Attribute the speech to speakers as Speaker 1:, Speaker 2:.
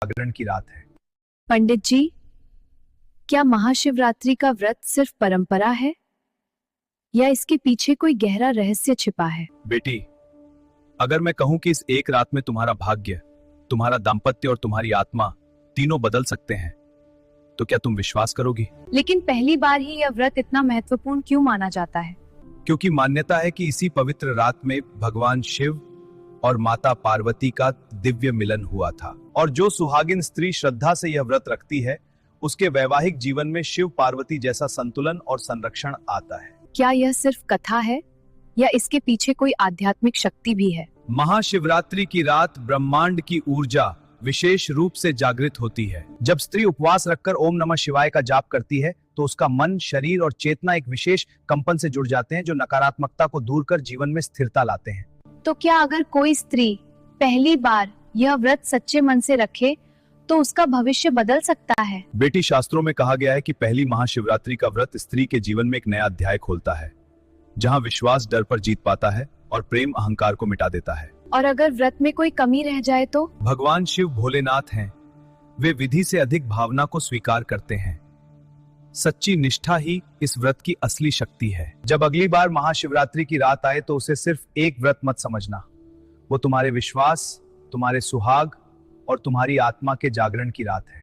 Speaker 1: जागरण की रात है।
Speaker 2: पंडित जी, क्या महाशिवरात्रि का व्रत सिर्फ परंपरा है या इसके पीछे कोई गहरा रहस्य छिपा है?
Speaker 1: बेटी, अगर मैं कहूं कि इस एक रात में तुम्हारा भाग्य, तुम्हारा दाम्पत्य और तुम्हारी आत्मा तीनों बदल सकते हैं, तो क्या तुम विश्वास करोगी?
Speaker 2: लेकिन पहली बार ही यह व्रत इतना महत्वपूर्ण क्यों माना जाता है?
Speaker 1: क्योंकि मान्यता है कि इसी पवित्र रात में भगवान शिव और माता पार्वती का दिव्य मिलन हुआ था, और जो सुहागिन स्त्री श्रद्धा से यह व्रत रखती है, उसके वैवाहिक जीवन में शिव पार्वती जैसा संतुलन और संरक्षण आता है।
Speaker 2: क्या यह सिर्फ कथा है या इसके पीछे कोई आध्यात्मिक शक्ति भी है?
Speaker 1: महाशिवरात्रि की रात ब्रह्मांड की ऊर्जा विशेष रूप से जागृत होती है। जब स्त्री उपवास रखकर ओम नमः शिवाय का जाप करती है, तो उसका मन, शरीर और चेतना एक विशेष कंपन से जुड़ जाते हैं, जो नकारात्मकता को दूर कर जीवन में स्थिरता लाते हैं।
Speaker 2: तो क्या अगर कोई स्त्री पहली बार यह व्रत सच्चे मन से रखे तो उसका भविष्य बदल सकता है?
Speaker 1: बेटी, शास्त्रों में कहा गया है कि पहली महाशिवरात्रि का व्रत स्त्री के जीवन में एक नया अध्याय खोलता है, जहां विश्वास डर पर जीत पाता है और प्रेम अहंकार को मिटा देता है।
Speaker 2: और अगर व्रत में कोई कमी रह जाए तो?
Speaker 1: भगवान शिव भोलेनाथ हैं, वे विधि से अधिक भावना को स्वीकार करते हैं। सच्ची निष्ठा ही इस व्रत की असली शक्ति है। जब अगली बार महाशिवरात्रि की रात आए, तो उसे सिर्फ एक व्रत मत समझना, वो तुम्हारे विश्वास, तुम्हारे सुहाग और तुम्हारी आत्मा के जागरण की रात है।